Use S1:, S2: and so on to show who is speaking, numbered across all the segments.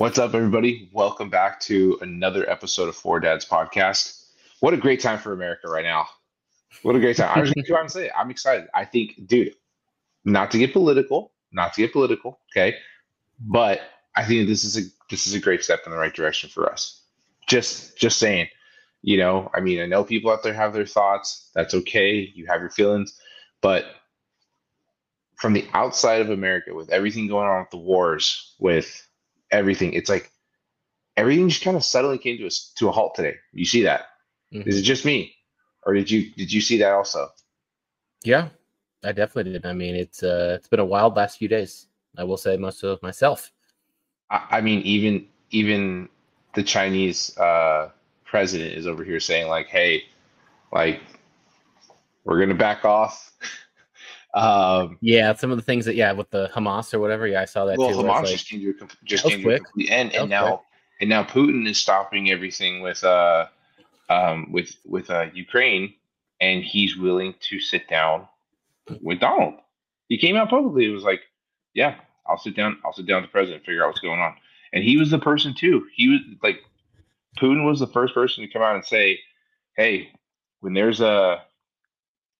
S1: What's up, everybody? Welcome back to another episode of Four Dads Podcast. What a great time for America right now. What a great time. I'm just going to go out and say it. I'm excited. I think, dude, not to get political, okay? But I think this is a great step in the right direction for us. Just saying. I know people out there have their thoughts. That's okay. You have your feelings. But from the outside of America, with everything going on with the wars, with everything, it's like everything just kind of suddenly came to a halt today. You see that? Is it
S2: hmm
S1: just me, or did you see that also?
S2: Yeah, I definitely did. I mean, it's been a wild last few days. I will say most of myself.
S1: I mean, even the Chinese president is over here saying like, "Hey, like we're gonna back off."
S2: Yeah, some of the things with the Hamas or whatever. Yeah, I saw that
S1: Well,
S2: too. Where it's
S1: Hamas
S2: like
S1: just
S2: that was
S1: came to a
S2: quick.
S1: complete end,
S2: That
S1: and
S2: was quick.
S1: now Putin is stopping everything with Ukraine, and he's willing to sit down with Donald. He came out publicly. It was like, yeah, I'll sit down with the president, figure out what's going on. And he was the person too. He was like, Putin was the first person to come out and say, hey, when there's a,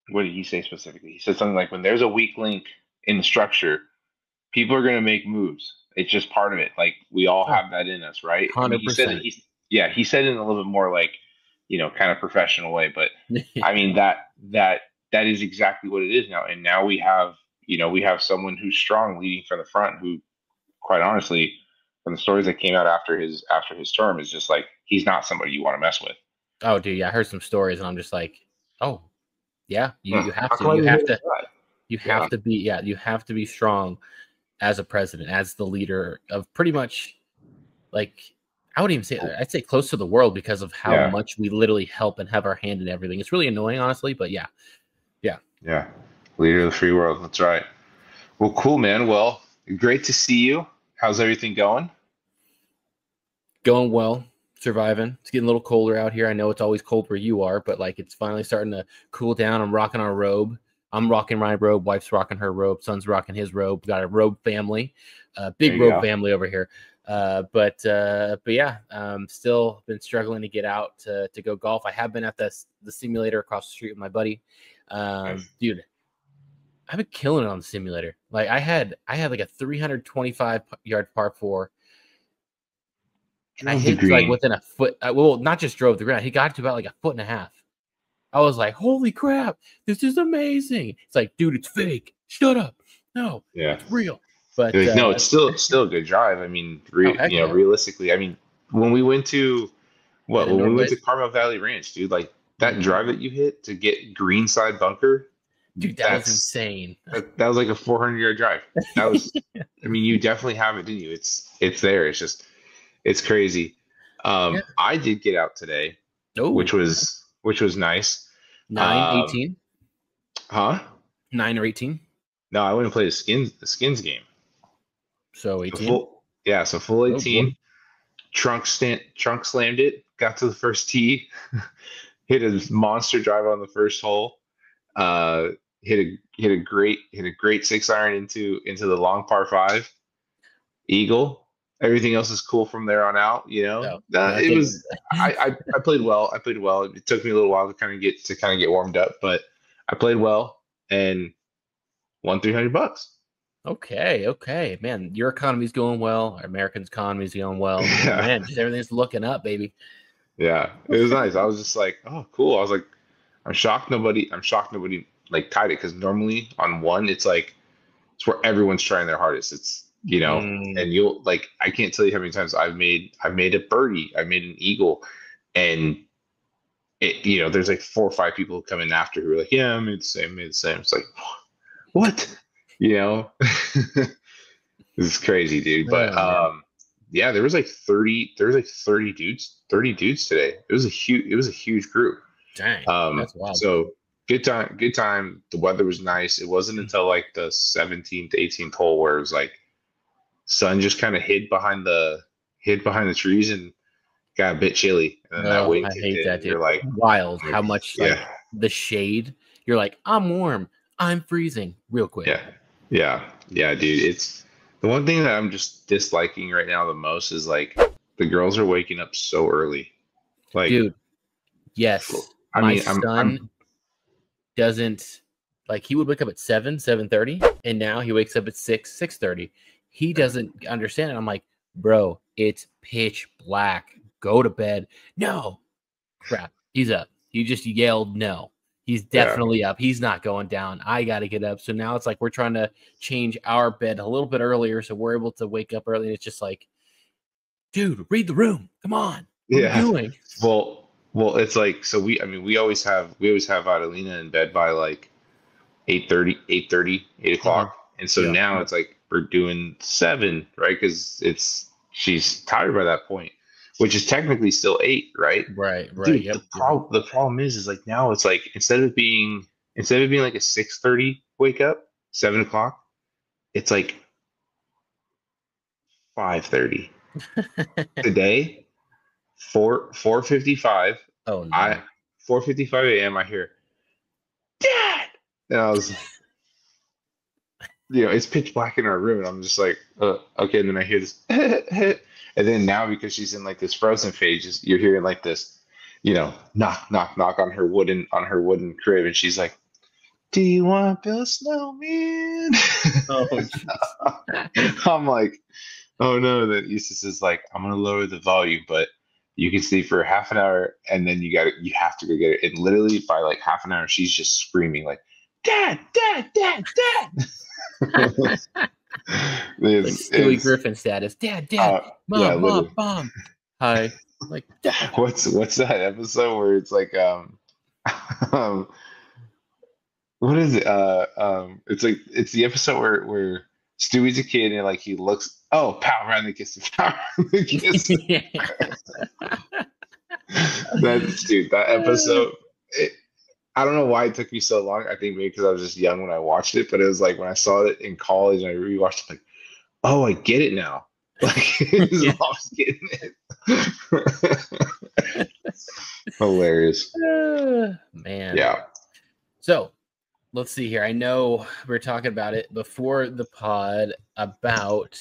S1: what did he say specifically? He said something like, when there's a weak link in the structure, people are going to make moves. It's just part of it. Like we all
S2: Oh,
S1: have that in us, right? I mean, he said it.
S2: 100%.
S1: He said it in a little bit more like, kind of professional way. But I mean that is exactly what it is now. And now we have someone who's strong, leading from the front, who, quite honestly, from the stories that came out after his term, is just like he's not somebody you want to mess with.
S2: Oh, dude, yeah, I heard some stories, and I'm just like, oh, yeah, you have
S1: How
S2: to,
S1: come I
S2: you
S1: didn't hear
S2: have to,
S1: that?
S2: you
S1: Yeah,
S2: have to be, yeah, you have to be strong as a president, as the leader of pretty much like I wouldn't even say that. I'd say close to the world because of how
S1: yeah,
S2: much we literally help and have our hand in everything. It's really annoying, honestly, but yeah, yeah,
S1: yeah. Leader of the free world. That's right. Well, cool, man. Well, great to see you. How's everything going?
S2: going well, surviving. It's getting a little colder out here. I know it's always cold where you are, but like it's finally starting to cool down. I'm rocking our robe. I'm rocking my robe. Wife's rocking her robe. Son's rocking his robe. Got a robe family,
S1: There
S2: big
S1: you
S2: robe
S1: go.
S2: family over here. But yeah, still been struggling to get out to go golf. I have been at the simulator across the street with my buddy.
S1: Nice.
S2: Dude, I've been killing it on the simulator. Like I had like a 325 yard par four, and I
S1: Drove the
S2: hit like
S1: green.
S2: within a foot. Well, not just drove the ground. He got to about like a foot and a half. I was like, holy crap, this is amazing. It's like, dude, it's fake. Shut up. No,
S1: Yeah.
S2: it's real. But
S1: You're like, no, it's still a good drive. I mean,
S2: oh heck yeah,
S1: realistically, I mean, when we went to
S2: that
S1: when
S2: indoor
S1: we went to
S2: place,
S1: Carmel Valley Ranch, dude, like that
S2: Mhm.
S1: drive that you hit to get greenside bunker,
S2: Dude, that was
S1: that's
S2: insane.
S1: that was like a 400-yard drive. That was, I mean, you definitely have it, didn't you? It's there. It's crazy.
S2: Yeah.
S1: I did get out today,
S2: Oh,
S1: which was nice.
S2: 9,
S1: Um,
S2: 18,
S1: huh?
S2: 9 or 18.
S1: No, I went and played a skins game.
S2: So
S1: So
S2: 18.
S1: full
S2: Oh boy.
S1: 18. Trunk slammed it. Got to the first tee. Hit a monster drive on the first hole. Uh, hit a great 6 iron into the long par five. Eagle. Everything else is cool from there on out.
S2: Oh,
S1: It
S2: nothing.
S1: was. I played well. I played well. It took me a little while to kind of get warmed up, but I played well and won $300.
S2: Okay, okay, man. Your economy's going well. Our American's economy's going well.
S1: Yeah,
S2: Man, just everything's looking up, baby.
S1: yeah. It was nice. I was just like, oh, cool. I was like, I'm shocked nobody like tied it, because normally on one it's where everyone's trying their hardest.
S2: Mm,
S1: And you'll like, I can't tell you how many times I've made a birdie, I made an eagle, and there's like 4 or 5 people who come in after who are like, yeah, I made the same. It's like, what? You know, This is crazy, dude. But
S2: oh man.
S1: yeah, there was like 30 dudes today. It was a huge group.
S2: Dang, that's wild.
S1: So good time, good time. The weather was nice. It wasn't until like the 17th, 18th hole where it was like sun just kind of hid behind the trees and got a bit chilly, and then that
S2: Oh,
S1: wind
S2: I
S1: kicked
S2: hate
S1: in,
S2: that,
S1: and
S2: dude.
S1: you're
S2: Wild
S1: like,
S2: how much
S1: yeah,
S2: like the shade. You're like, I'm warm. I'm freezing real quick.
S1: yeah, yeah, yeah, dude. The one thing that I'm just disliking right now the most is like the girls are waking up so early. Like,
S2: Dude, yes.
S1: I
S2: My
S1: mean,
S2: son doesn't like he would wake up at 7:30, and now he wakes up at 6:30. He doesn't understand it. I'm like, bro, it's pitch black. Go to bed. No. Crap. He's up. You just yelled no. He's
S1: yeah,
S2: definitely up. He's not going down. I got to get up. So now it's like we're trying to change our bed a little bit earlier so we're able to wake up early. And it's just like, dude, read the room. Come on. What are we
S1: yeah.
S2: doing?
S1: Well, it's like so. I mean, we always have Adelina in bed by like 8:30, 8:30, 8 o'clock, and so
S2: Yeah.
S1: now it's like we're doing 7, right? Because she's tired by that point, which is technically still 8, right?
S2: Right.
S1: Dude,
S2: Yep.
S1: the problem is like now it's like instead of being like a 6:30 wake up, 7 o'clock, it's like 5:30 today. 4:55.
S2: Oh, no.
S1: I 4:55 a.m. I hear Dad, and I was, it's pitch black in our room, and I'm just like, okay. And then I hear this, and then now because she's in like this frozen phase, you're hearing like this, knock, knock, knock on her wooden crib, and she's like, "Do you want to build a snowman?"
S2: Oh, jeez.
S1: I'm like, oh no. Then Eustace is like, I'm gonna lower the volume, but you can sleep for half an hour, and then you have to go get it. And literally by like half an hour, she's just screaming like, "Dad, Dad, Dad, Dad!"
S2: Like Stewie Griffin status. Dad,
S1: yeah,
S2: Mom,
S1: literally.
S2: Mom. Hi. Like, Dad.
S1: What's that episode where it's like um what is it? It's like it's the episode where Stewie's a kid and like he looks, oh, power around the kiss, power around the kiss. That episode. I don't know why it took me so long. I think maybe because I was just young when I watched it, but it was like when I saw it in college and I rewatched it, like, oh, I get it now. Like his mom's getting it. Hilarious.
S2: Man.
S1: Yeah.
S2: So let's see here. I know we were talking about it before the pod about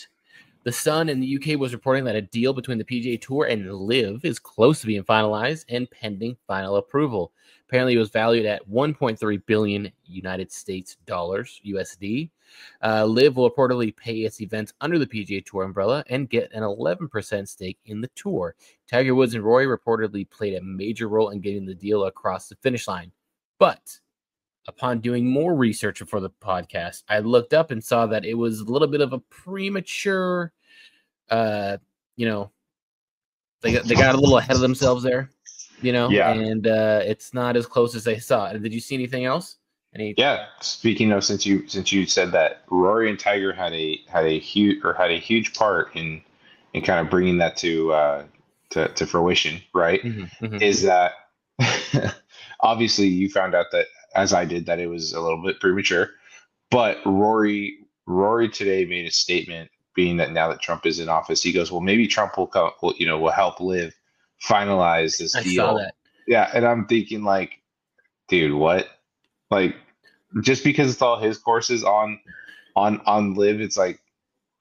S2: the Sun in the UK was reporting that a deal between the PGA Tour and LIV is close to being finalized and pending final approval. Apparently, it was valued at 1.3 billion United States dollars USD. LIV will reportedly pay its events under the PGA Tour umbrella and get an 11% stake in the tour. Tiger Woods and Rory reportedly played a major role in getting the deal across the finish line. But upon doing more research for the podcast, I looked up and saw that it was a little bit of a premature, they got a little ahead of themselves there,
S1: Yeah.
S2: and it's not as close as they saw. Did you see anything else?
S1: Yeah. Speaking of, since you said that, Rory and Tiger had a huge part in kind of bringing that to fruition, right?
S2: Mm-hmm.
S1: Is that obviously you found out that, as I did, that it was a little bit premature, but Rory today made a statement, being that now that Trump is in office, he goes, well, maybe Trump will help LIV finalize this deal.
S2: I saw that.
S1: Yeah, and I'm thinking like, dude, what? Like, just because it's all his courses on LIV, it's like,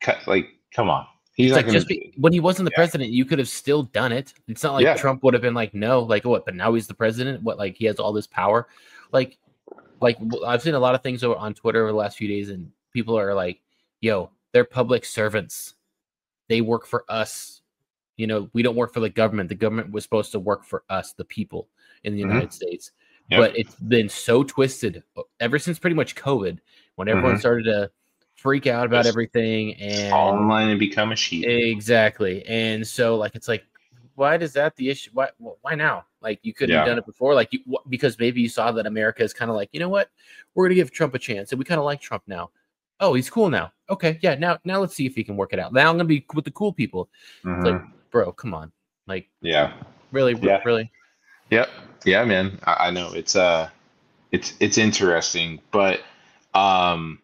S1: come on. He's
S2: It's
S1: not
S2: like
S1: gonna.
S2: when he wasn't the president, you could have still done it. It's not like Trump would have been like, no, like what? But now he's the president. What? Like he has all this power. Like I've seen a lot of things on Twitter over the last few days, and people are like, yo, they're public servants. They work for us. We don't work for the government. The government was supposed to work for us, the people in the United States. Yep. But it's been so twisted ever since pretty much COVID, when everyone started to freak out about everything and
S1: fall in line and become a sheep.
S2: Exactly. And so like it's like, why is that the issue? Why now? Like you couldn't have done it before, like because maybe you saw that America is kind of like, you know what, we're gonna give Trump a chance, and we kind of like Trump now. Oh, he's cool now. Okay, yeah, now let's see if he can work it out. Now I'm gonna be with the cool people. It's like, bro, come on, like, really.
S1: Yep. Yeah, man. I know it's interesting, but I'm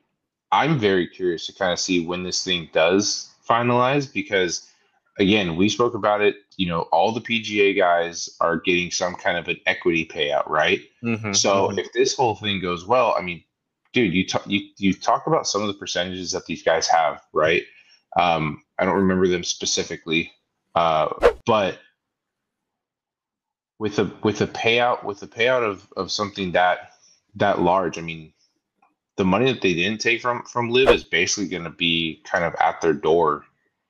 S1: very curious to kind of see when this thing does finalize, because again, we spoke about it, all the PGA guys are getting some kind of an equity payout, right? So if this whole thing goes well, I mean, dude, you talk about some of the percentages that these guys have, right? I don't remember them specifically, but with a payout of something that large, I mean, the money that they didn't take from Live is basically going to be kind of at their door,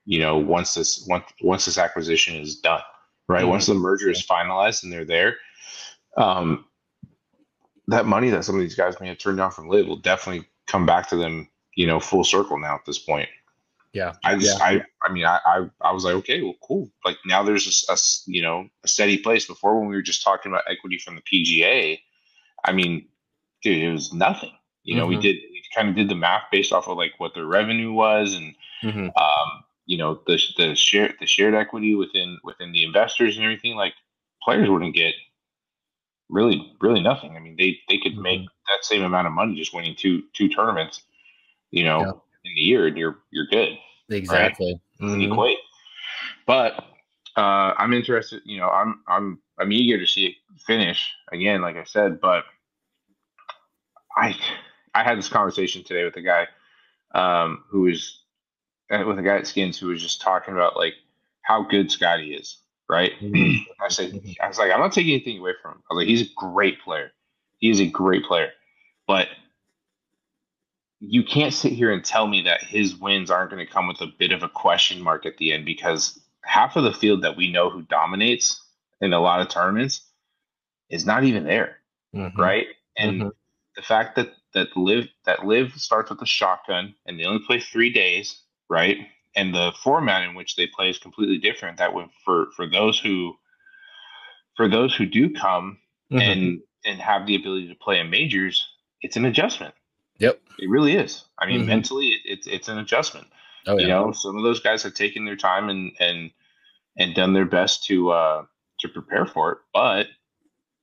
S1: once this acquisition is done, right? Once the merger is finalized and they're there, um, that money that some of these guys may have turned down from Live will definitely come back to them, full circle now at this point.
S2: Yeah.
S1: I mean, I was like, okay, well, cool. Like now there's a steady place. Before, when we were just talking about equity from the PGA, I mean, dude, it was nothing. We kind of did the math based off of like what their revenue was, and the shared equity within the investors and everything. Like players wouldn't get really nothing. I mean, they could make that same amount of money just winning two tournaments, in the year, and you're good.
S2: Exactly.
S1: Right? Doesn't equate. But I'm interested. I'm eager to see it finish again, like I said. But I had this conversation today with a guy who was with a guy at Skins who was just talking about like how good Scotty is, right? I was like, I'm not taking anything away from him. I was like, he's a great player. He is a great player, but you can't sit here and tell me that his wins aren't going to come with a bit of a question mark at the end, because half of the field that we know who dominates in a lot of tournaments is not even there, right? And the fact that Liv starts with a shotgun and they only play 3 days, right? And the format in which they play is completely different. That would for those who do come and have the ability to play in majors, it's an adjustment.
S2: Yep,
S1: it really is. I mean, mentally, it's an adjustment. Oh, yeah. Some of those guys have taken their time and done their best to prepare for it, but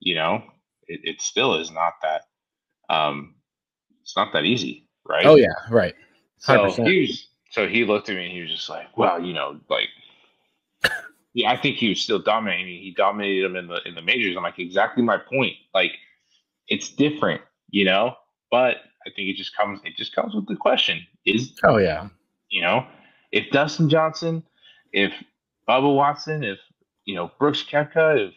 S1: it still is not that. It's not that easy, right?
S2: Oh yeah, right. 100%.
S1: So he looked at me and he was just like, well, like, yeah, I think he was still dominating. He dominated them in the majors. I'm like, exactly my point. Like, it's different, but I think it just comes with the question is, if Dustin Johnson, if Bubba Watson, if Brooks Koepka, if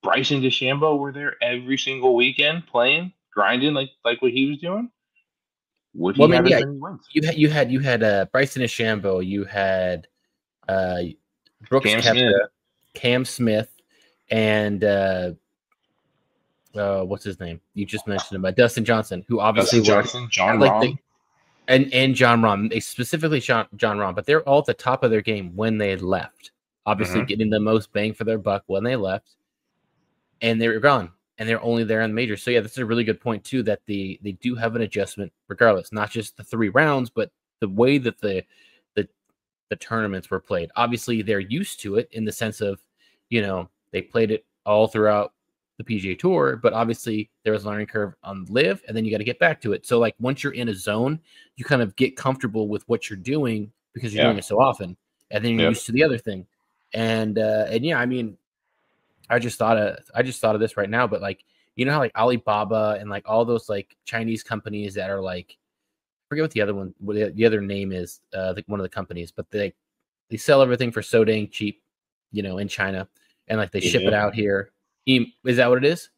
S1: Bryson DeChambeau were there every single weekend playing, grinding like what he was doing, would he have as many wins?
S2: You had Bryson DeChambeau, you had Brooks Koepka, Cam Smith, and what's his name? You just mentioned him, Dustin Johnson, who obviously
S1: John Rahm,
S2: and John Rahm, specifically John Rahm, but they're all at the top of their game when they left. Obviously, getting the most bang for their buck when they left, and they were gone, and they're only there in the majors. So yeah, that's a really good point too. That they do have an adjustment, regardless, not just the 3 rounds, but the way that the tournaments were played. Obviously, they're used to it in the sense of, they played it all throughout the PGA Tour, but obviously there was a learning curve on LIV, and then you got to get back to it. So like once you're in a zone, you kind of get comfortable with what you're doing because you're doing it so often, and then you're used to the other thing. And yeah, I mean, I just thought of this right now, but like, how like Alibaba and like all those like Chinese companies that are like, I forget what the other name is, like one of the companies, but they sell everything for so dang cheap, in China, and like they ship it out here. Is that what it is?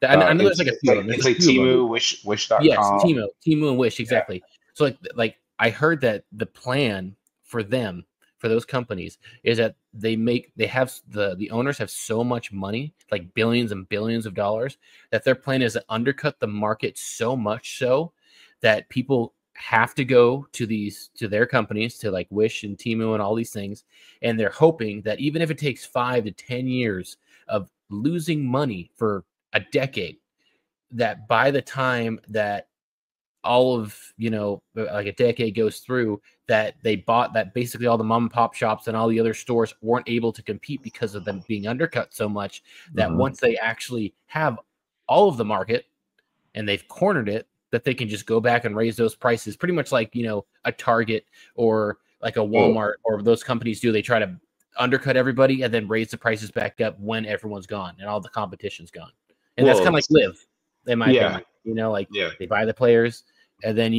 S2: I know there's like a few of them.
S1: It's like Temu, Wish.com.
S2: Yes, Temu and Wish, exactly. Yeah. So like I heard that the plan for them, for those companies, is that the owners have so much money, like billions and billions of dollars, that their plan is to undercut the market so much so that people have to go to their companies, to like Wish and Temu and all these things, and they're hoping that even if it takes 5 to 10 years of losing money for a decade, that by the time that all of like a decade goes through, that basically all the mom and pop shops and all the other stores weren't able to compete because of them being undercut so much, that once they actually have all of the market and they've cornered it, that they can just go back and raise those prices, pretty much like a Target or like a Walmart or those companies do. They try to undercut everybody and then raise the prices back up when everyone's gone and all the competition's gone. And that's kind of like LIV, in my opinion. They buy the players, And then,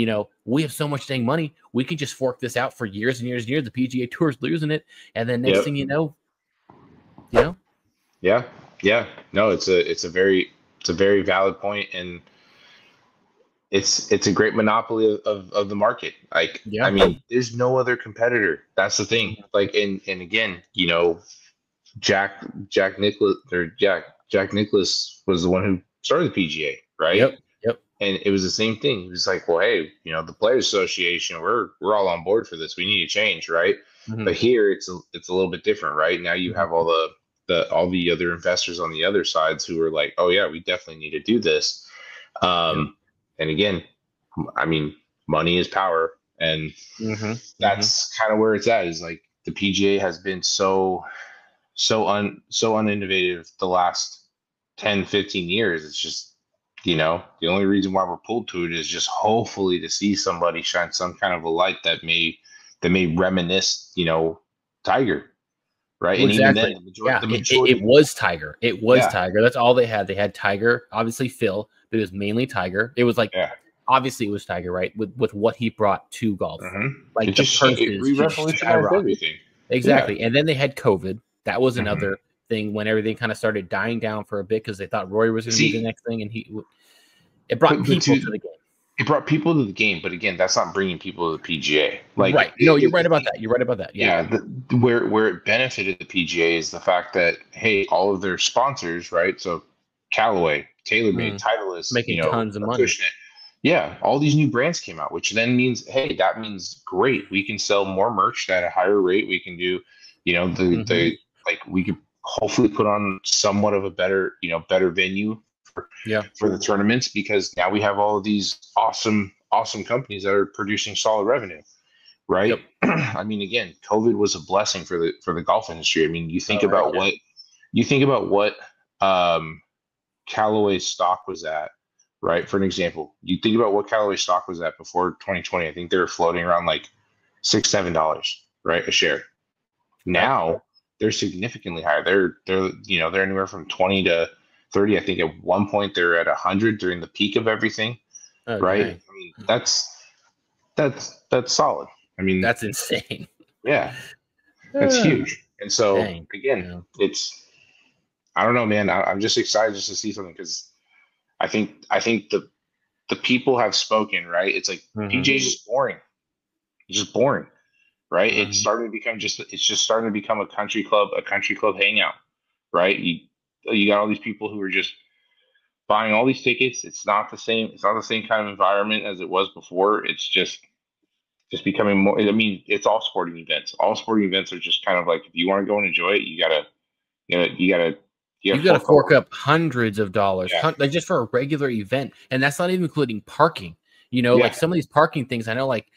S2: we have so much dang money. We can just fork this out for years and years and years. The PGA Tour is losing it. And then next thing you know.
S1: Yeah. Yeah. No, it's a very valid point, and it's a great monopoly of the market. Like, I mean, there's no other competitor. That's the thing. Like, and again, Jack Nicklaus was the one who started the PGA, right?
S2: Yep.
S1: And it was the same thing. He was like, well, hey, the Players Association, we're all on board for this. We need to change, right?
S2: Mm-hmm.
S1: But here it's a little bit different, right? Now you have all the other investors on the other sides who are like, oh yeah, we definitely need to do this. And again, I mean, money is power, and that's kind of where it's at. Is like the PGA has been so uninnovative the last 10, 15 years. It's just, the only reason why we're pulled to it is just hopefully to see somebody shine some kind of a light that may reminisce, Tiger. Right.
S2: Well,
S1: and
S2: exactly.
S1: even then, the majority
S2: it was Tiger. It was Tiger. That's all they had. They had Tiger, obviously Phil, but it was mainly Tiger. It was like, obviously it was Tiger, right? With what he brought to golf. Like,
S1: it revolutionized everything.
S2: Exactly. And then they had COVID. That was another thing when everything kind of started dying down for a bit because they thought Rory was going to be the next thing, and it brought people to the game.
S1: It brought people to the game, but again, that's not bringing people to the PGA. Like,
S2: right? No, you're right about that. You're right about that.
S1: Yeah. Where it benefited the PGA is the fact that, hey, all of their sponsors, right? So Callaway, TaylorMade, Titleist,
S2: making tons of money.
S1: Yeah, all these new brands came out, which then means, hey, that means great. We can sell more merch at a higher rate. We can do, we could hopefully put on somewhat of a better venue for the tournaments, because now we have all of these awesome companies that are producing solid revenue, right? I mean, again, COVID was a blessing for the golf industry. I mean, you think about what Callaway's stock was at, right? For an example, you think about what Callaway's stock was at before 2020. I think they were floating around like $6-7, right, a share. Now they're significantly higher. They're anywhere from 20 to 30. I think at one point they're at 100 during the peak of everything, right? I mean, that's solid. I mean,
S2: that's insane.
S1: Yeah, that's huge. And so again, I don't know, man. I'm just excited just to see something, because I think the people have spoken, right? It's like PGA is just boring. It's just boring, right? It's starting to become a country club hangout, right? You got all these people who are just buying all these tickets. It's not the same kind of environment as it was before. It's just becoming more. I mean, it's all sporting events. All sporting events are just kind of like, if you want to go and enjoy it, you gotta
S2: fork up hundreds of dollars, like just for a regular event, and that's not even including parking. Like some of these parking things, I know, like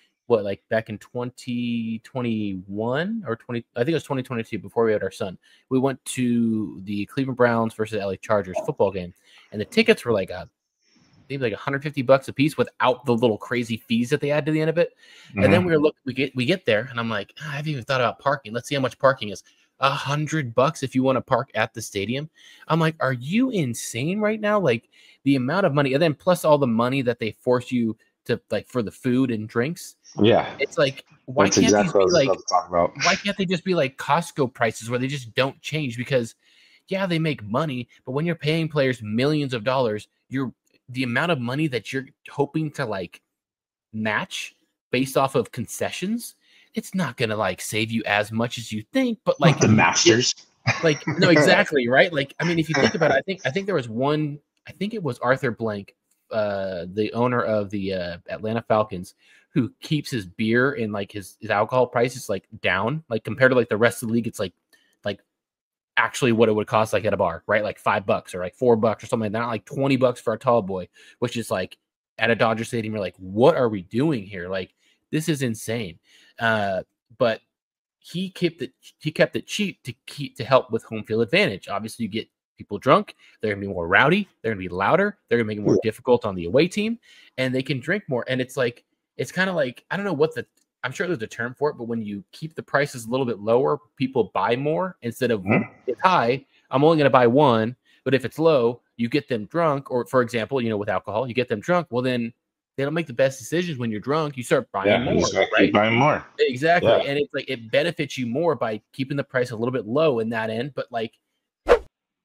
S2: back in 2021 or 20, I think it was 2022, before we had our son, we went to the Cleveland Browns versus LA Chargers football game, and the tickets were like maybe like $150 a piece without the little crazy fees that they add to the end of it. And then we get there, and I'm like, I haven't even thought about parking. Let's see how much parking is. $100 if you want to park at the stadium. I'm like, are you insane right now? Like, the amount of money, and then plus all the money that they force you to, like, for the food and drinks.
S1: Yeah,
S2: it's like, why can't they just be like Costco prices, where they just don't change? Because they make money, but when you're paying players millions of dollars, the amount of money that you're hoping to like match based off of concessions, it's not gonna like save you as much as you think. But like
S1: the Masters,
S2: no, exactly, right? Like, I mean, if you think about it, I think there was one. I think it was Arthur Blank, the owner of the Atlanta Falcons, who keeps his beer and like his alcohol prices like down, like compared to like the rest of the league. It's like actually what it would cost like at a bar, right? Like $5 or like $4 or something like that, not like $20 for a tall boy, which is like at a Dodger Stadium, you're like, what are we doing here? Like, this is insane. But he kept it cheap to help with home field advantage. Obviously, you get people drunk, they're gonna be more rowdy, they're gonna be louder, they're gonna make it more difficult on the away team, and they can drink more. And it's like, it's kind of like, I don't know what I'm sure there's a term for it, but when you keep the prices a little bit lower, people buy more instead of it's high, I'm only going to buy one. But if it's low, you get them drunk. Or, for example, with alcohol, you get them drunk. Well, then they don't make the best decisions when you're drunk. You start buying more,
S1: You just gotta
S2: right?
S1: keep buying more.
S2: Exactly.
S1: Yeah.
S2: And it's like it benefits you more by keeping the price a little bit low in that end. But like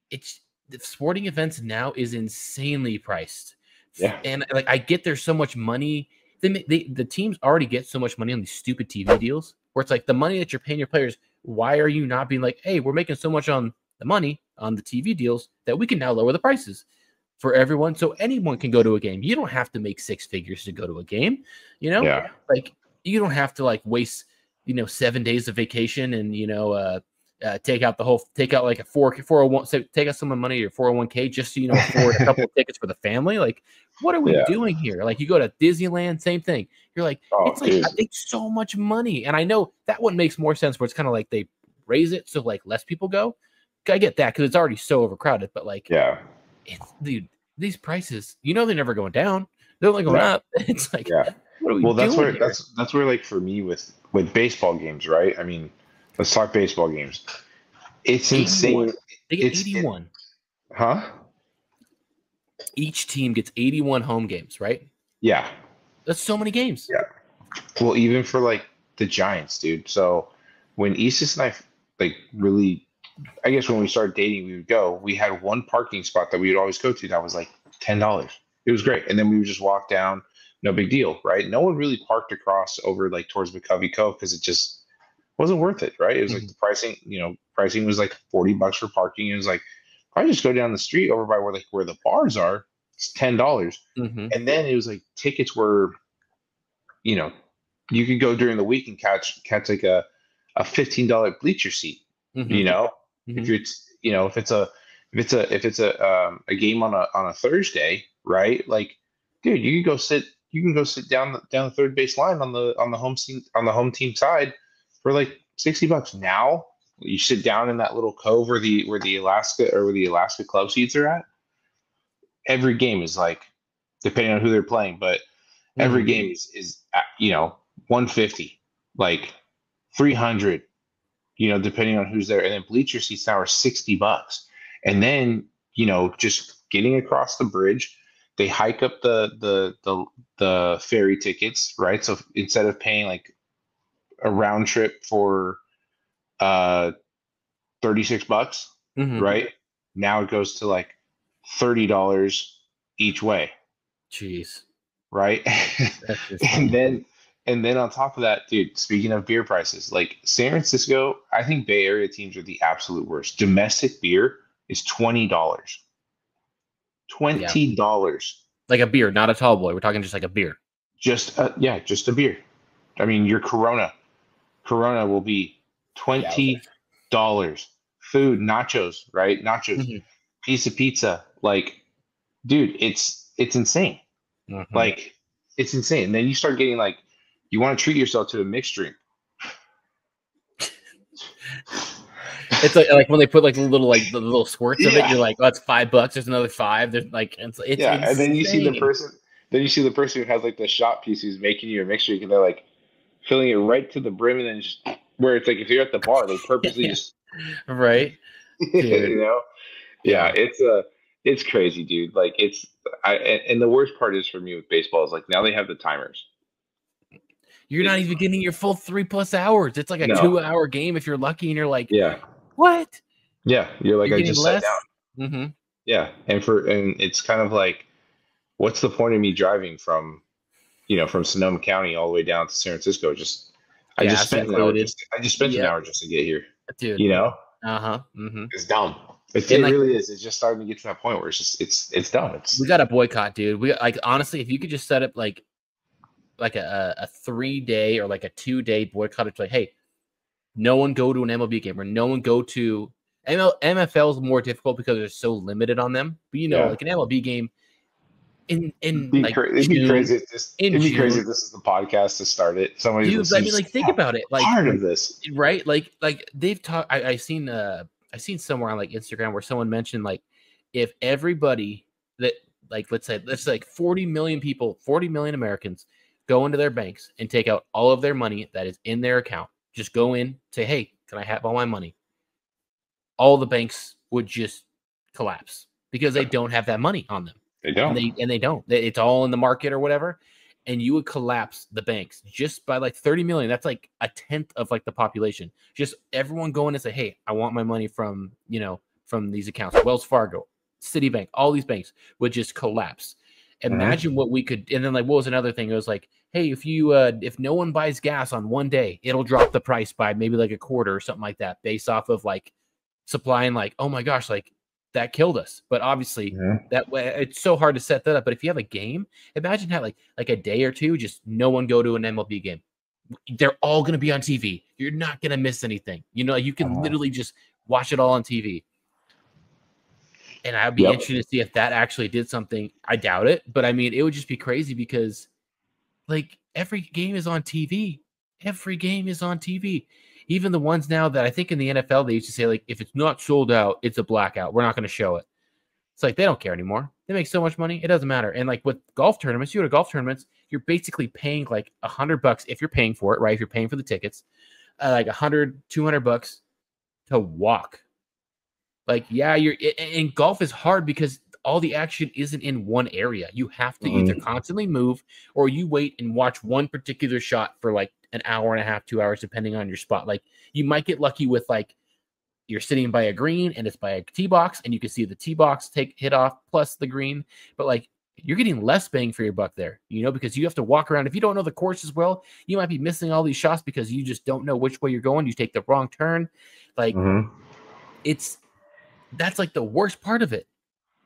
S2: it's the sporting events now is insanely priced.
S1: Yeah.
S2: And like I get there's so much money. The teams already get so much money on these stupid TV deals where it's like the money that you're paying your players. Why are you not being like, hey, we're making so much on the money on the TV deals that we can now lower the prices for everyone so anyone can go to a game. You don't have to make six figures to go to a game, you know?
S1: Yeah.
S2: Like you don't have to like waste, 7 days of vacation and, take out like a 401, so take out some of the money of your 401k just so afford a couple of tickets for the family. Like, what are we doing here? Like, you go to Disneyland, same thing. You're like, it's like I think so much money, and I know that one makes more sense where it's kind of like they raise it so like less people go. I get that because it's already so overcrowded, but like, dude, these prices, they're never going down. They're only going up. It's like, what are we doing here?
S1: That's where like for me with baseball games, right? I mean, let's talk baseball games. It's
S2: 81.
S1: insane.
S2: They get 81.
S1: Huh?
S2: Each team gets 81 home games, right?
S1: Yeah.
S2: That's so many games.
S1: Yeah. Well, even for like the Giants, dude. So when Isis and I like really, I guess when we started dating, we had one parking spot that we would always go to that was like $10. It was great. And then we would just walk down, no big deal, right? No one really parked across over like towards McCovey Cove because it just wasn't worth it, right? It was like the pricing was like $40 for parking. It was like, if I just go down the street over by where the bars are, it's $10. And then it was like tickets were, you could go during the week and catch like a $15 bleacher seat. If it's a game on a Thursday, right? Like, dude, you can go sit down the third base line on the home team side for like $60. Now you sit down in that little cove where the Alaska club seats are at. Every game is like, depending on who they're playing, but every game is 150, like 300, depending on who's there. And then bleacher seats now are $60. And then, just getting across the bridge, they hike up the ferry tickets, right? So instead of paying like a round trip for $36, right? Now it goes to like $30 each way.
S2: Jeez.
S1: Right? And then on top of that, dude, speaking of beer prices, like San Francisco, I think Bay Area teams are the absolute worst. Domestic beer is $20. $20.
S2: Like a beer, not a tall boy. We're talking just like a beer.
S1: Just a beer. I mean, your Corona will be $20. Food, nachos, right? Nachos, piece of pizza. Like, dude, it's insane. Like, it's insane. And then you start getting like, you want to treat yourself to a mixed drink.
S2: It's like when they put like the little squirts of it. You're like, oh, that's $5. There's another $5. There's like, it's insane.
S1: And then you see the person who has like the shot piece who's making you a mixed drink, and they're like filling it right to the brim, and then just where it's like if you're at the bar, they purposely just
S2: right. Dude.
S1: It's crazy, dude. Like and the worst part is for me with baseball is like now they have the timers.
S2: You're not even getting your full 3+ hours. It's like a 2-hour game if you're lucky, and you're like, what?
S1: Yeah, you're like, I just sat
S2: down.
S1: Yeah, and it's kind of like, what's the point of me driving from Sonoma County all the way down to San Francisco? I just spent an hour just to get here.
S2: Dude.
S1: It's dumb. It really is. It's just starting to get to that point where it's just it's dumb.
S2: We got a boycott, dude. We like honestly, if you could just set up like a 3-day or like a 2-day boycott, it's like, hey, no one go to an MLB game or no one go to MFL is more difficult because they're so limited on them. But like an MLB game it'd be
S1: crazy if this is the podcast to start it. Somebody,
S2: dude, I mean, like, think about it. Like,
S1: part of this,
S2: right? Like they've talked. I seen somewhere on like Instagram where someone mentioned like if everybody that like let's say 40 million people, 40 million Americans go into their banks and take out all of their money that is in their account. Just go in, say, hey, can I have all my money? All the banks would just collapse because they don't have that money on them.
S1: They don't.
S2: And they don't. It's all in the market or whatever. and you would collapse the banks just by like 30 million. That's like a tenth of like the population. Just everyone going and say, hey, I want my money from, from these accounts. Wells Fargo, Citibank, all these banks would just collapse. Imagine what we could. And then like, what was another thing? It was like, hey, if no one buys gas on one day, it'll drop the price by maybe like a quarter or something like that, based off of like supply and like, oh my gosh, like that killed us. But obviously that way it's so hard to set that up. But if you have a game, imagine how like a day or two, just no one go to an MLB game. They're all going to be on TV. You're not going to miss anything. You can literally just watch it all on TV. And I'd be interested to see if that actually did something. I doubt it, but I mean, it would just be crazy because like every game is on TV. Every game is on TV. Even the ones now that I think in the NFL, they used to say, like, if it's not sold out, it's a blackout. We're not going to show it. It's like they don't care anymore. They make so much money. It doesn't matter. And like with golf tournaments, you go to golf tournaments, you're basically paying like $100 if you're paying for it, right? If you're paying for the tickets, like $100, $200 to walk. Like, yeah, and golf is hard because all the action isn't in one area. You have to either constantly move or you wait and watch one particular shot for like an hour and a half, 2 hours, depending on your spot. Like you might get lucky with like you're sitting by a green and it's by a tee box and you can see the tee box hit off plus the green. But like you're getting less bang for your buck there, because you have to walk around. If you don't know the course as well, you might be missing all these shots because you just don't know which way you're going. You take the wrong turn. Like that's like the worst part of it.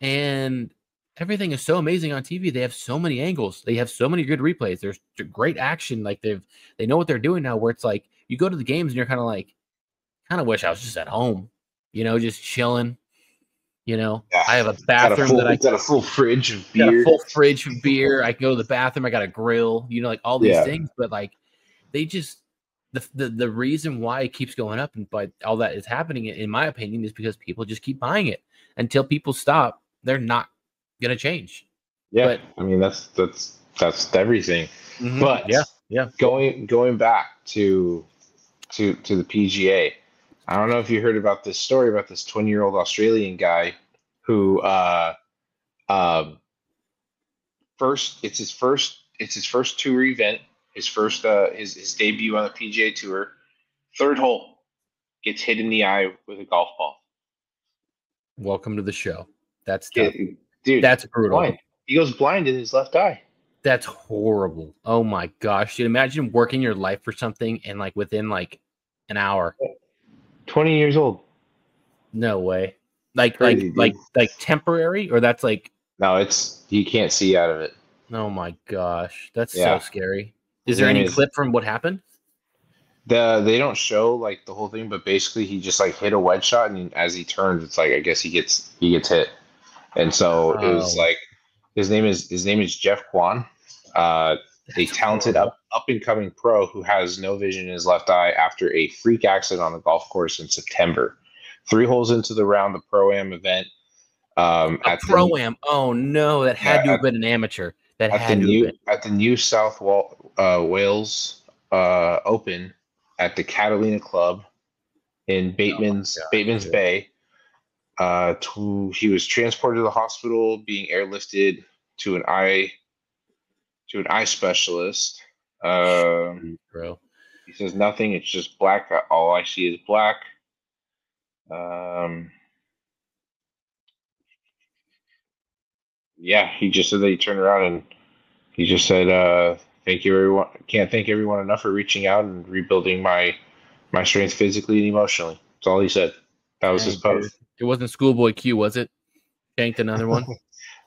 S2: And everything is so amazing on TV. They have so many angles. They have so many good replays. There's great action. Like they know what they're doing now, where it's like you go to the games and you're kind of wish I was just at home, just chilling. I have a bathroom
S1: got a full fridge of beer.
S2: Got a full fridge of beer. I can go to the bathroom. I got a grill, like all these things. But like they just the reason why it keeps going up and by all that is happening, in my opinion, is because people just keep buying it. Until people stop, they're not gonna change.
S1: Yeah, but, I mean that's everything. But going back to the PGA, I don't know if you heard about this story about this 20-year-old Australian guy who it's his first tour event. His first his debut on the PGA Tour, third hole, gets hit in the eye with a golf ball.
S2: Welcome to the show. That's tough.
S1: Dude,
S2: that's brutal.
S1: Blind. He goes blind in his left eye.
S2: That's horrible. Oh my gosh. Dude, imagine working your life for something and like within like an hour.
S1: 20 years old.
S2: No way. Like temporary, or that's like
S1: no, it's you can't see out of it.
S2: Oh my gosh. That's so scary. Is there any clip from what happened?
S1: They don't show like the whole thing, but basically he just like hit a wedge shot, and as he turns, it's like I guess he gets hit, and so it was like his name is Jeff Kwan, a talented up and coming pro who has no vision in his left eye after a freak accident on the golf course in September. 3 holes into the round, the Pro-Am event.
S2: Pro-Am. Oh no, that had to have been an amateur. At
S1: the New South Wales Open at the Catalina Club in Bateman's Bay. He was transported to the hospital, being airlifted to an eye specialist.
S2: Bro,
S1: he says nothing. It's just black. All I see is black. He just said that he turned around and he just said, "Thank you, everyone. Can't thank everyone enough for reaching out and rebuilding my strength physically and emotionally." That's all he said. That was his post.
S2: It wasn't Schoolboy Q, was it? Shanked another one.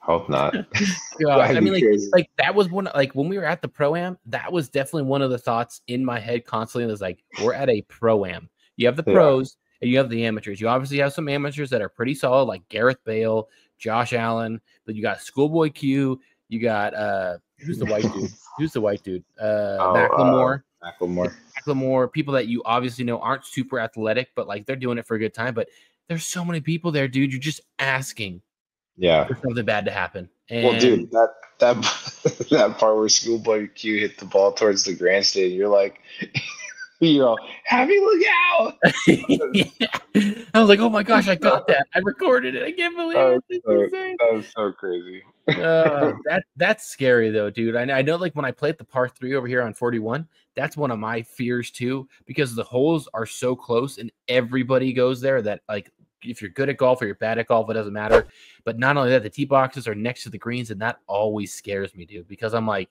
S1: Hope not.
S2: God, I mean, like that was one. Like when we were at the Pro-Am, that was definitely one of the thoughts in my head constantly. It was like, we're at a Pro-Am. You have the pros and you have the amateurs. You obviously have some amateurs that are pretty solid, like Gareth Bale, Josh Allen. But you got Schoolboy Q. You got who's the white dude? Macklemore. Macklemore. People that you obviously know aren't super athletic, but like they're doing it for a good time. But there's so many people there, dude. You're just asking. For something bad to happen. And
S1: well, dude, that part where Schoolboy Q hit the ball towards the grandstand, you're like, You know, happy look out.
S2: I was like, oh my gosh, I got that. I recorded it. I can't believe it. It's insane.
S1: That was so crazy.
S2: That's scary though, dude. I know like when I play at the par 3 over here on 41, that's one of my fears too, because the holes are so close and everybody goes there that like if you're good at golf or you're bad at golf, it doesn't matter. But not only that, the tee boxes are next to the greens, and that always scares me, dude, because I'm like,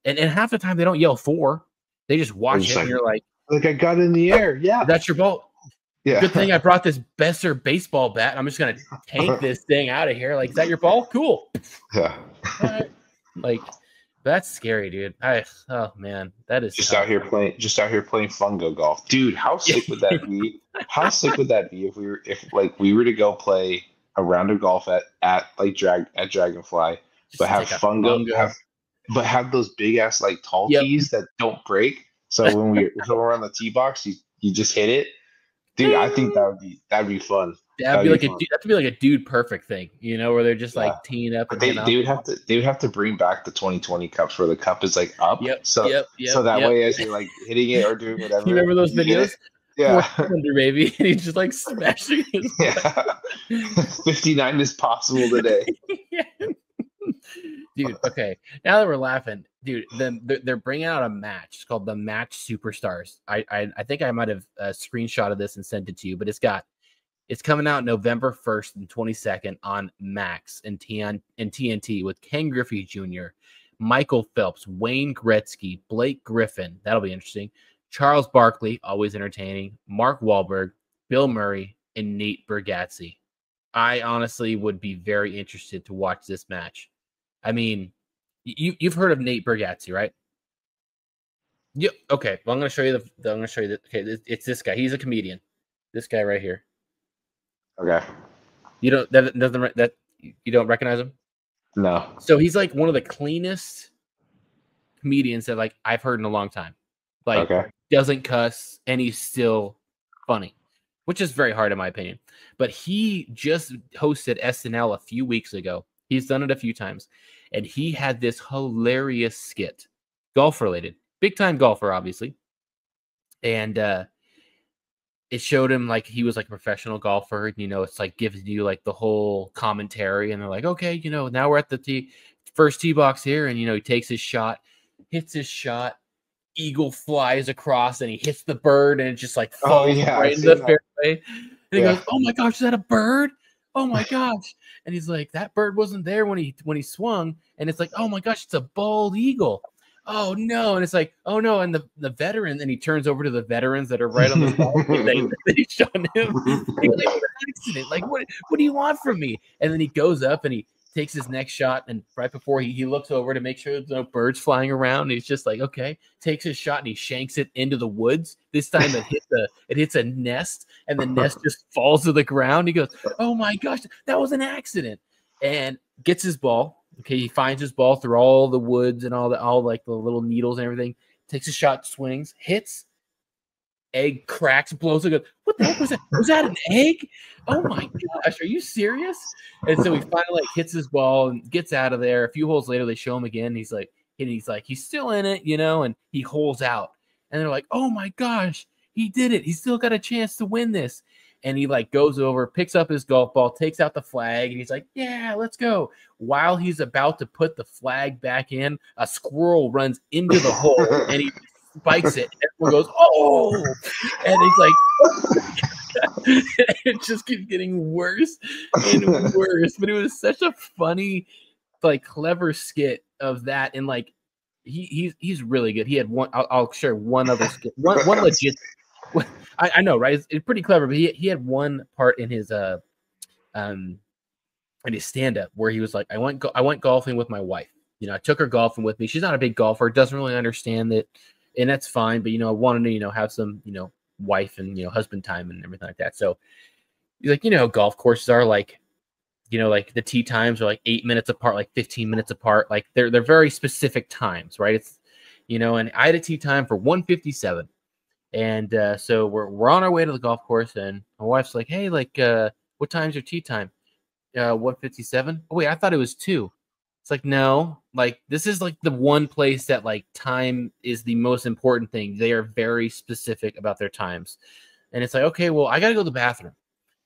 S2: and half the time they don't yell for, they just watch it and you're like
S1: I got in the air. Yeah.
S2: That's your ball.
S1: Yeah.
S2: Good thing I brought this Besser baseball bat. I'm just gonna tank this thing out of here. Like, is that your ball? Cool.
S1: Yeah.
S2: Like, that's scary, dude. Oh man, that is
S1: just out here playing fungo golf, dude. How sick would that be? How sick would that be if we were to go play a round of golf at Dragonfly, but have fungo, have those big ass like tall tees that don't break. So when we're on the tee box, you just hit it. Dude, I think that'd be fun.
S2: That'd be like a dude perfect thing, you know, where they're just like teeing up. And
S1: they would have to bring back the 2020 cups where the cup is like up. So that way as you're like hitting it or doing whatever.
S2: You remember those videos?
S1: Yeah.
S2: Baby, and he's just like smashing it.
S1: 59 is possible today.
S2: Dude, okay. Now that we're laughing, dude, they're bringing out a match. It's called the Match Superstars. I think I might have screenshotted this and sent it to you, but it's coming out November 1st and 22nd on Max and TNT with Ken Griffey Jr., Michael Phelps, Wayne Gretzky, Blake Griffin. That'll be interesting. Charles Barkley, always entertaining. Mark Wahlberg, Bill Murray, and Nate Bargatze. I honestly would be very interested to watch this match. I mean, you've heard of Nate Bargatze, right? Yep. Okay. Well, I'm going to show you okay, it's this guy. He's a comedian. This guy right here.
S1: Okay.
S2: You don't recognize him?
S1: No.
S2: So he's like one of the cleanest comedians that like I've heard in a long time. Like doesn't cuss and he's still funny, which is very hard in my opinion. But he just hosted SNL a few weeks ago. He's done it a few times, and he had this hilarious skit, golf related, big time golfer, obviously. And it showed him like he was like a professional golfer. And, you know, it's like gives you like the whole commentary, and they're like, okay, you know, now we're at the first tee box here, and you know, he takes his shot, hits his shot, eagle flies across, and he hits the bird, and it just like falls right into the fairway. And he goes, "Oh my gosh, is that a bird? Oh my gosh!" And he's like, "That bird wasn't there when he swung." And it's like, "Oh my gosh, it's a bald eagle." Oh no! And it's like, "Oh no!" And the veteran, and he turns over to the veterans that are right on the side. They shot him. He's like, "What an accident! Like, what do you want from me?" And then he goes up and he takes his next shot, and right before he looks over to make sure there's no birds flying around, and he's just like, okay, takes his shot and he shanks it into the woods. This time it hits a nest, and the nest just falls to the ground. He goes, "Oh my gosh, that was an accident," and gets his ball. Okay, he finds his ball through all the woods and all like the little needles and everything. Takes a shot, swings, hits. Egg cracks, blows. Goes, "What the heck was that? Was that an egg? Oh my gosh, are you serious?" And so he finally like hits his ball and gets out of there. A few holes later, they show him again. He's like, he's still in it, you know, and he holes out. And they're like, "Oh my gosh, he did it. He's still got a chance to win this." And he like goes over, picks up his golf ball, takes out the flag, and he's like, "Yeah, let's go." While he's about to put the flag back in, a squirrel runs into the hole and he spikes it. Everyone goes, "Oh!" And he's like, it just keeps getting worse and worse. But it was such a funny, like, clever skit of that. And like, he's really good. He had one. I'll share one other skit. One legit. I know, right? It's pretty clever. But he had one part in his stand up where he was like, I went golfing with my wife. You know, I took her golfing with me. She's not a big golfer, doesn't really understand it. And that's fine, but, you know, I wanted to, you know, have some, you know, wife and, you know, husband time and everything like that. So he's like, you know, golf courses are like, you know, like the tee times are like 8 minutes apart, like 15 minutes apart. Like they're very specific times, right? It's, you know, and I had a tee time for 1:57. And so we're on our way to the golf course, and my wife's like, "Hey, like, what time's your tee time?" 1:57. Oh wait, I thought it was 2. It's like, no, Like, this is like the one place that like time is the most important thing. They are very specific about their times. And it's like, okay, well, I got to go to the bathroom.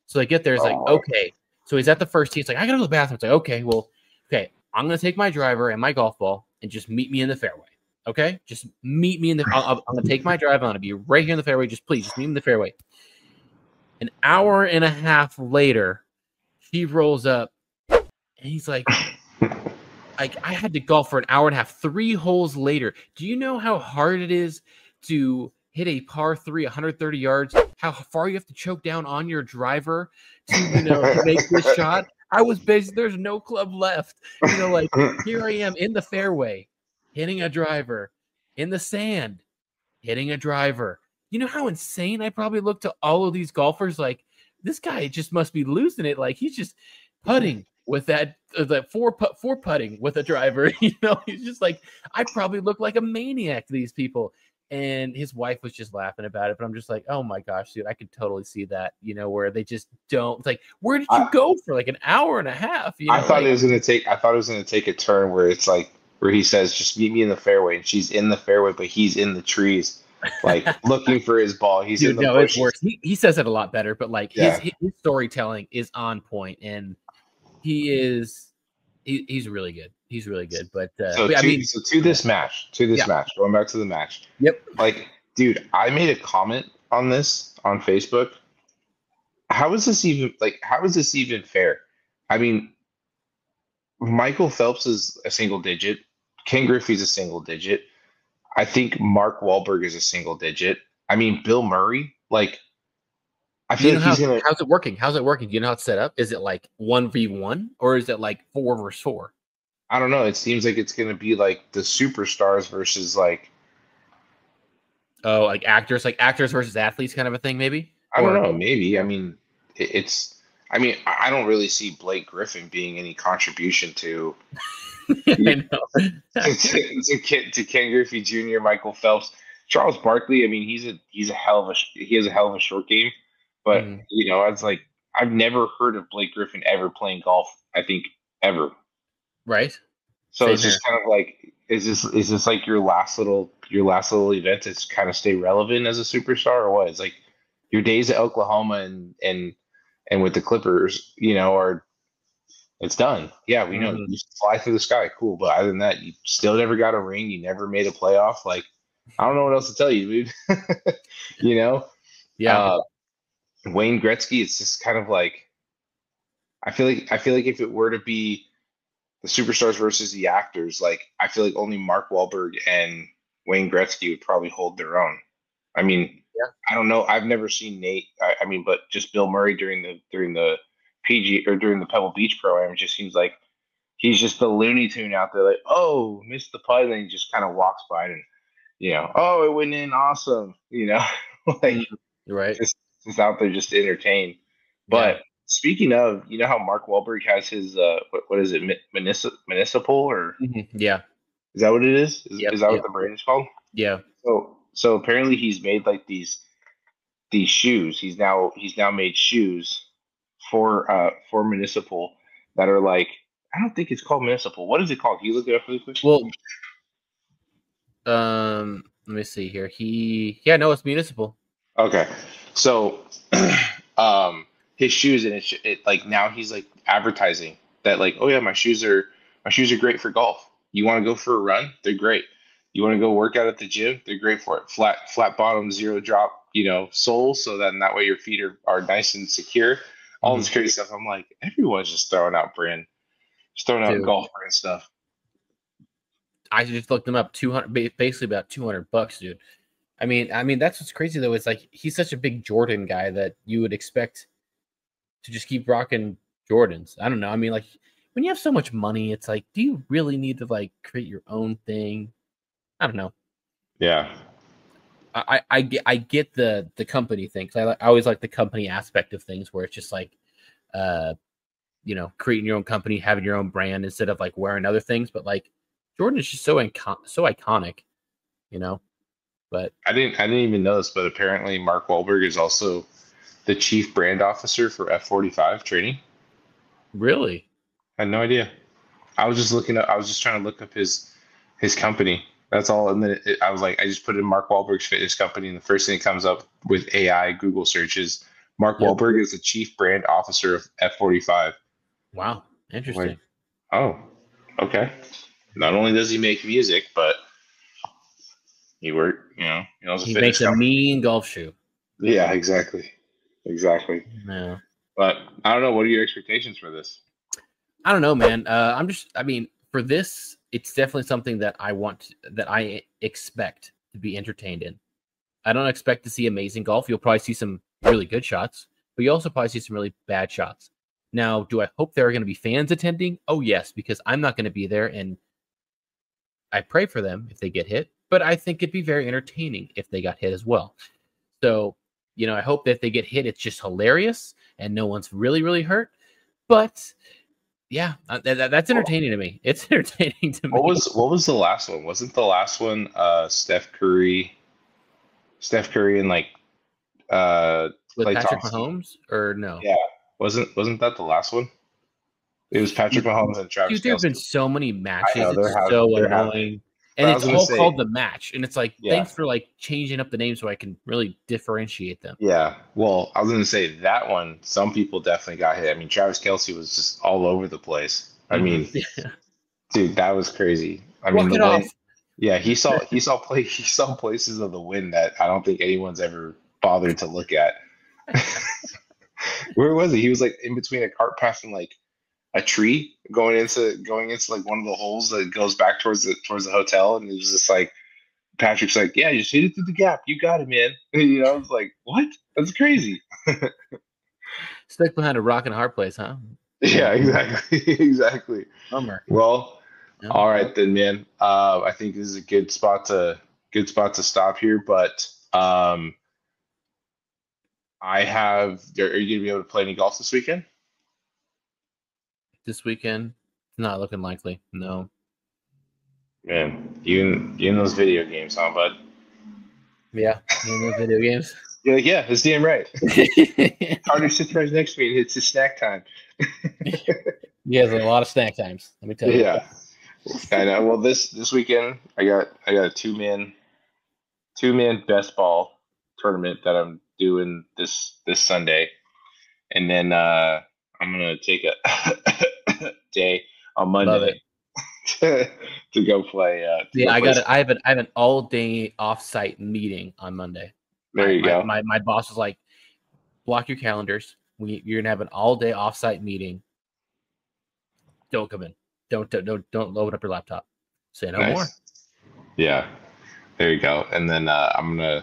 S2: So they get there. It's like, okay. So he's at the first tee. It's like, I got to go to the bathroom. It's like, okay, well, okay. I'm going to take my driver and my golf ball and just meet me in the fairway. Okay? Just meet me in the – I'm going to take my drive. I'm going to be right here in the fairway. Just please, just meet me in the fairway. An hour and a half later, he rolls up and he's like – I had to golf for an hour and a half, 3 holes later. Do you know how hard it is to hit a par 3, 130 yards? How far you have to choke down on your driver to make this shot? I was basically, there's no club left. Like here I am in the fairway, hitting a driver, in the sand, hitting a driver. You know how insane I probably look to all of these golfers? Like, this guy just must be losing it. Like, he's just putting with that four putting with a driver. He's just like, I probably look like a maniac to these people. And his wife was just laughing about it, but I'm just like, oh my gosh, dude, I could totally see that. Where they just don't. It's like, where did you go for like an hour and a half?
S1: I thought it was gonna take a turn where it's like where he says, "Just meet me in the fairway," and she's in the fairway, but he's in the trees, like looking for his ball. He's in the bushes.
S2: It's worse. He says it a lot better, but like his storytelling is on point, and he's really good. He's really good. But
S1: to this match, going back to the match.
S2: Yep.
S1: Like, dude, I made a comment on this on Facebook. How is this even fair? I mean, Michael Phelps is a single digit. Ken Griffey's a single digit. I think Mark Wahlberg is a single digit. I mean, Bill Murray, like, I feel like he's gonna.
S2: How's it working? Do you know how it's set up? Is it like 1v1 or is it like 4 versus 4?
S1: I don't know. It seems like it's gonna be like the superstars versus like.
S2: Oh, like actors versus athletes, kind of a thing, maybe.
S1: I don't know. Maybe. I mean, I don't really see Blake Griffin being any contribution to.
S2: I know.
S1: to Ken Griffey Jr., Michael Phelps, Charles Barkley. I mean, he has a hell of a short game, but it's like I've never heard of Blake Griffin ever playing golf. I think ever.
S2: Right.
S1: So it's just kind of like, is this like your last little event to kind of stay relevant as a superstar, or what? It's like your days at Oklahoma and with the Clippers, are. It's done. Yeah, we know. You fly through the sky, cool. But other than that, you still never got a ring. You never made a playoff. Like, I don't know what else to tell you, dude.
S2: Yeah.
S1: Wayne Gretzky, it's just kind of like, I feel like if it were to be the superstars versus the actors, like, I feel like only Mark Wahlberg and Wayne Gretzky would probably hold their own. I mean, I don't know. I've never seen Nate. I mean, but just Bill Murray during the PGA or during the Pebble Beach program, it just seems like he's just the Looney Tune out there, like, oh, missed the putt, and then he just kind of walks by and, oh, it went in, awesome, like,
S2: right,
S1: just out there just to entertain. But speaking of, how Mark Wahlberg has his what is it, municipal or
S2: yeah,
S1: is that what it is? Is that what the brand is called?
S2: Yeah.
S1: So apparently he's made like these shoes. He's now made shoes for municipal that are like, I don't think it's called municipal. What is it called? Can you look it up really quick?
S2: Well, let me see here. No, it's municipal.
S1: Okay, so his shoes, and it like now he's like advertising that, like, oh yeah, my shoes are great for golf. You want to go for a run? They're great. You want to go work out at the gym? They're great for it. Flat bottom, zero drop, soles, so that way your feet are nice and secure. All this crazy stuff. I'm like, everyone's just throwing out golf brand stuff.
S2: I just looked them up. Basically about $200, dude. I mean that's what's crazy though. It's like he's such a big Jordan guy that you would expect to just keep rocking Jordans. I don't know. I mean, like, when you have so much money, it's like, do you really need to like create your own thing? I don't know.
S1: Yeah.
S2: I get the company thing. I always like the company aspect of things where it's just like, creating your own company, having your own brand instead of like wearing other things. But like Jordan is just so iconic, But
S1: I didn't even know this, but apparently Mark Wahlberg is also the chief brand officer for F45 training.
S2: Really?
S1: I had no idea. I was just looking up. I was just trying to look up his company. That's all. And then I was like, I just put in Mark Wahlberg's fitness company, and the first thing that comes up with AI Google searches, Mark
S2: Yep.
S1: Wahlberg is the chief brand officer of F45.
S2: Wow, interesting.
S1: Like, oh, okay. Not only does he make music, but he owns a
S2: He
S1: fitness
S2: makes a
S1: company.
S2: mean golf shoe.
S1: Yeah, exactly.
S2: No,
S1: But I don't know. What are your expectations for this?
S2: I don't know, man. I mean, for this, it's definitely something that I expect to be entertained in. I don't expect to see amazing golf. You'll probably see some really good shots, but you also probably see some really bad shots. Now, do I hope there are going to be fans attending? Oh, yes, because I'm not going to be there, and I pray for them if they get hit, but I think it'd be very entertaining if they got hit as well. So, I hope that if they get hit, it's just hilarious and no one's really, really hurt. But yeah, that's entertaining to me. It's entertaining to me.
S1: What was the last one? Wasn't the last one Steph Curry? Steph Curry and like
S2: With
S1: Klay
S2: Patrick
S1: Thompson.
S2: Mahomes or no?
S1: Yeah, wasn't that the last one? It was Patrick Mahomes and Travis
S2: Dude, there have been
S1: Kelce.
S2: so many
S1: I
S2: matches.
S1: know
S2: It's so
S1: there have been.
S2: annoying.
S1: But
S2: And
S1: I was
S2: it's
S1: gonna
S2: all
S1: say,
S2: called the match. And it's like,
S1: yeah,
S2: thanks for like changing up the name so I can really differentiate them.
S1: yeah. Well, I was gonna say that one. Some people definitely got hit. I mean, Travis Kelce was just all over the place. I mean, dude, that was crazy. I mean,
S2: Walk
S1: the
S2: it off.
S1: wind. Yeah, he saw places of the wind that I don't think anyone's ever bothered to look at. Where was he? He was like in between a cart path and like a tree going into like one of the holes that goes back towards the hotel, and it was just like Patrick's like, yeah, just hit it through the gap. You got it, man. I was like, what? That's crazy.
S2: Stuck behind a rock and a hard place, huh?
S1: Yeah, exactly, exactly.
S2: Bummer.
S1: Well,
S2: Yeah.
S1: all right then, man. I think this is a good spot to stop here, but are you gonna be able to play any golf this weekend?
S2: This weekend, not looking likely. No.
S1: Man, you in those video games, huh, bud?
S2: Yeah, in those video games.
S1: You're like, yeah, that's damn right. Carter sits right next to me and it's his snack time.
S2: He has a lot of snack times. Let me tell you.
S1: Yeah, I know. Well, this weekend I got a two-man best ball tournament that I'm doing this Sunday, and then I'm gonna take a day on Monday to go play.
S2: I have an all day offsite meeting on Monday.
S1: There you go.
S2: My boss was like, block your calendars. You're gonna have an all day offsite meeting. Don't come in. Don't load up your laptop. Say no more.
S1: Yeah, there you go. And then I'm gonna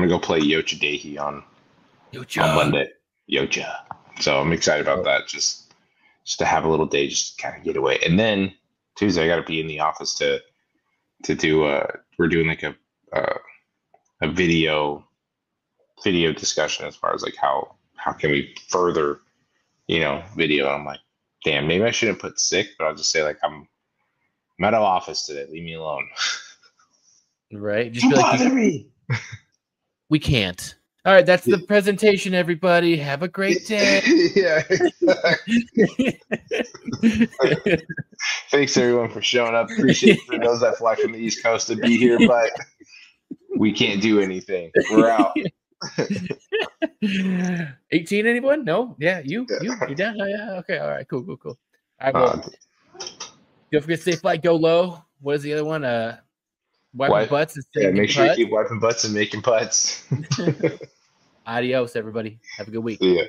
S1: go play Yocha Dehi on Monday. Yocha. So I'm excited about that. Just to have a little day, just to kind of get away. And then Tuesday I got to be in the office to do. We're doing like a video discussion as far as like how can we further video. And I'm like, damn, maybe I shouldn't put sick, but I'll just say like I'm out of office today. Leave me alone.
S2: Right? Just
S1: Don't
S2: be like,
S1: bother me.
S2: We can't. All right, that's the presentation, everybody. Have a great day.
S1: Yeah. Thanks everyone for showing up. Appreciate it for those that fly from the East Coast to be here, but we can't do anything. We're out.
S2: 18, anyone? No? Yeah, you're down? Oh, yeah. Okay. All right. Cool. All right. Well, don't forget to stay fly, go low. What is the other one? Wiping butts and
S1: make sure you keep wiping butts and making putts.
S2: Adios, everybody. Have a good week.
S1: See ya.